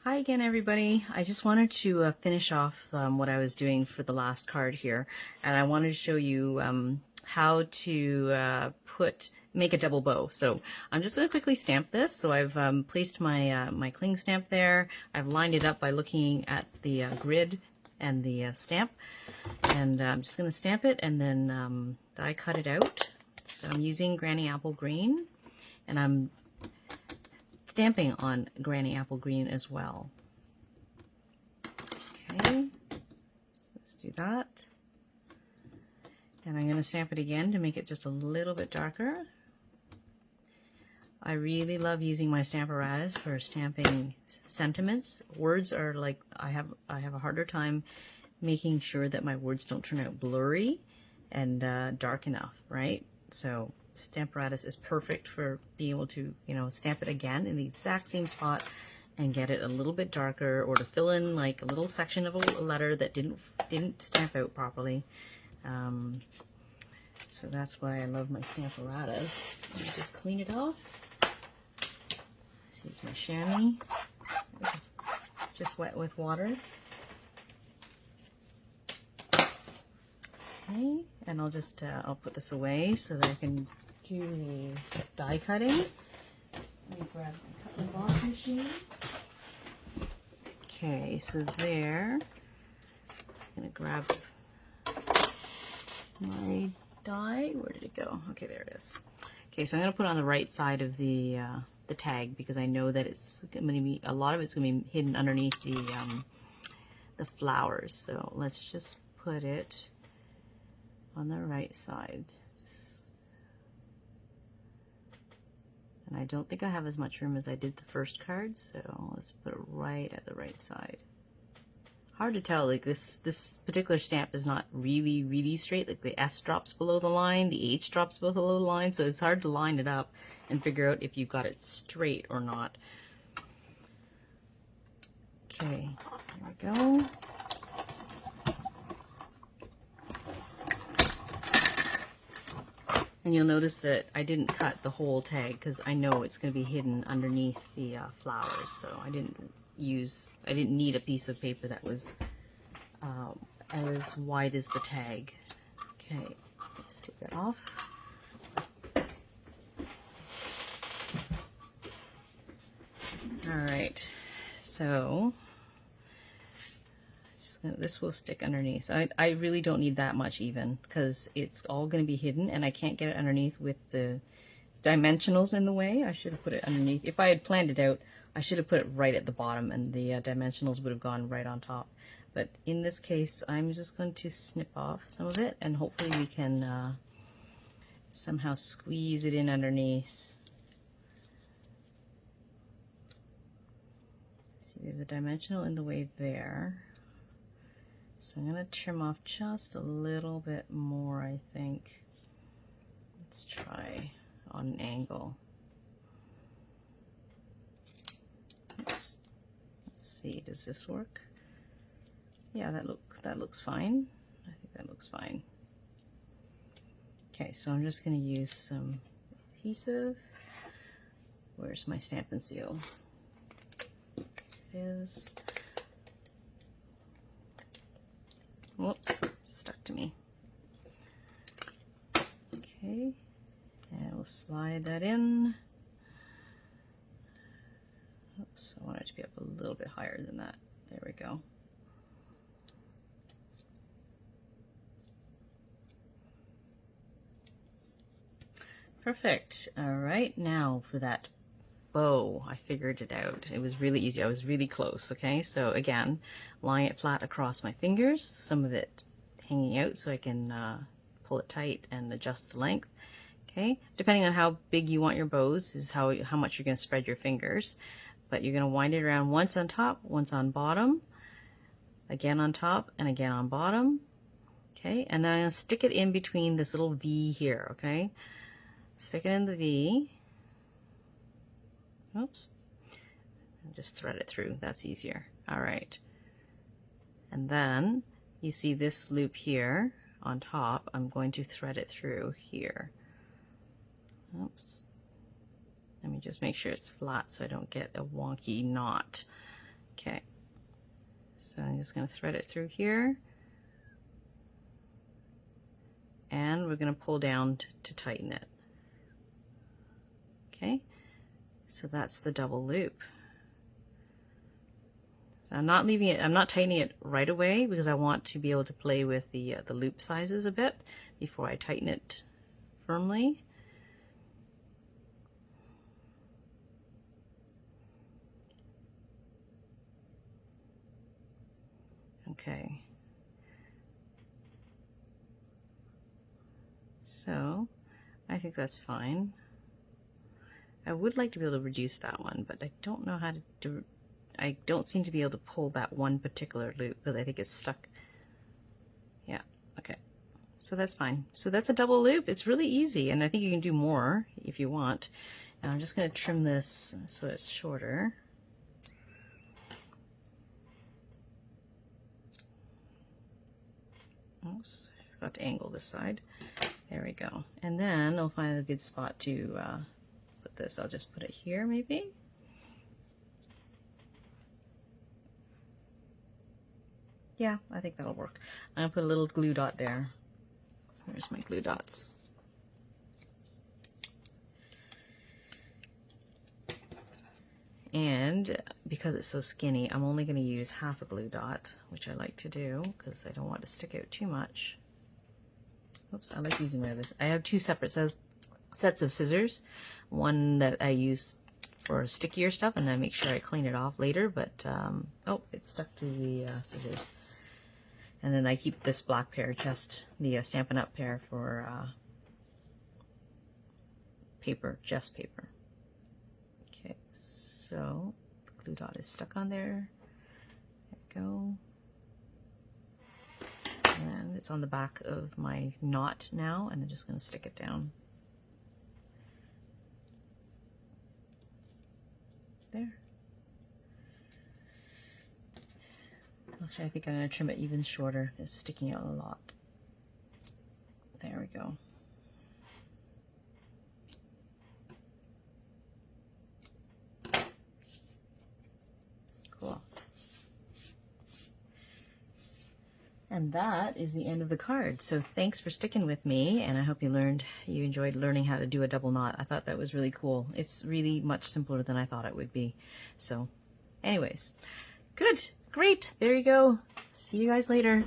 Hi again, everybody. I just wanted to finish off what I was doing for the last card here, and I wanted to show you how to make a double bow. So I'm just going to quickly stamp this. So I've placed my my cling stamp there. I've lined it up by looking at the grid and the stamp, and I'm just going to stamp it and then die cut it out. So I'm using Granny Apple Green, and I'm stamping on Granny Apple Green as well. Okay, so let's do that. And I'm going to stamp it again to make it just a little bit darker. I really love using my Stamparatus for stamping sentiments. Words are like, I have a harder time making sure that my words don't turn out blurry and dark enough, right? So Stamparatus is perfect for being able to, stamp it again in the exact same spot and get it a little bit darker, or to fill in like a little section of a letter that didn't stamp out properly. So that's why I love my Stamparatus. Let me just clean it off. Let's use my chamois, just wet with water. Okay, and I'll just I'll put this away so that I can do the die cutting. Let me grab my cut and emboss machine. Okay, so there. I'm gonna grab my die. Where did it go? Okay, there it is. Okay, so I'm gonna put it on the right side of the tag because I know that it's gonna be a lot of it's gonna be hidden underneath the flowers. So let's just put it on the right side. And I don't think I have as much room as I did the first card, so let's put it right at the right side. Hard to tell, like this particular stamp is not really straight. Like the S drops below the line, the H drops below the line, so it's hard to line it up and figure out if you've got it straight or not. Okay, there we go. And you'll notice that I didn't cut the whole tag because I know it's going to be hidden underneath the flowers. So I didn't need a piece of paper that was as wide as the tag. Okay, just take that off. All right, so this will stick underneath. So I really don't need that much even because it's all going to be hidden and I can't get it underneath with the dimensionals in the way. I should have put it underneath. If I had planned it out, I should have put it right at the bottom and the dimensionals would have gone right on top. But in this case, I'm just going to snip off some of it and hopefully we can somehow squeeze it in underneath. See, there's a dimensional in the way there. So I'm going to trim off just a little bit more, I think. Let's try on an angle. Oops. Let's see, does this work? Yeah, that looks fine. I think that looks fine. Okay, so I'm just going to use some adhesive. Where's my stamp and seal? There it is. Whoops, stuck to me. Okay, and we'll slide that in. Oops, I want it to be up a little bit higher than that. There we go. Perfect. All right, now for that bow, I figured it out. It was really easy. I was really close. Okay, so again, lying it flat across my fingers, some of it hanging out so I can pull it tight and adjust the length. Okay, depending on how big you want your bows is how much you're going to spread your fingers, but you're going to wind it around once on top, once on bottom, again on top, and again on bottom. Okay, and then I'm going to stick it in between this little V here. Okay, stick it in the V. Oops, and just thread it through. That's easier. All right, and then you see this loop here on top. I'm going to thread it through here. Oops. Let me just make sure it's flat so I don't get a wonky knot. Okay, so I'm just going to thread it through here, and we're going to pull down to tighten it. Okay, so that's the double loop. So I'm not leaving it, I'm not tightening it right away because I want to be able to play with the loop sizes a bit before I tighten it firmly. Okay. So I think that's fine. I would like to be able to reduce that one, but I don't know how to do. I don't seem to be able to pull that one particular loop because I think it's stuck. Yeah, okay. So that's fine. So that's a double loop. It's really easy, and I think you can do more if you want. And I'm just going to trim this so it's shorter. Oops, I forgot to angle this side. There we go. And then I'll find a good spot to put this. I'll just put it here maybe. Yeah, I think that'll work. I'm going to put a little glue dot there. There's my glue dots. And because it's so skinny, I'm only going to use half a glue dot, which I like to do because I don't want to stick out too much. Oops, I like using my other. I have two separate sets of scissors. One that I use for stickier stuff, and then make sure I clean it off later. But oh, it's stuck to the scissors. And then I keep this black pair, just the Stampin' Up! Pair for paper, just paper. Okay, so the glue dot is stuck on there. There we go. And it's on the back of my knot now, and I'm just going to stick it down. There. Actually, I think I'm going to trim it even shorter. It's sticking out a lot. There we go. Cool. And that is the end of the card. So thanks for sticking with me, and I hope you enjoyed learning how to do a double knot. I thought that was really cool. It's really much simpler than I thought it would be. So anyways, good. Great. There you go. See you guys later.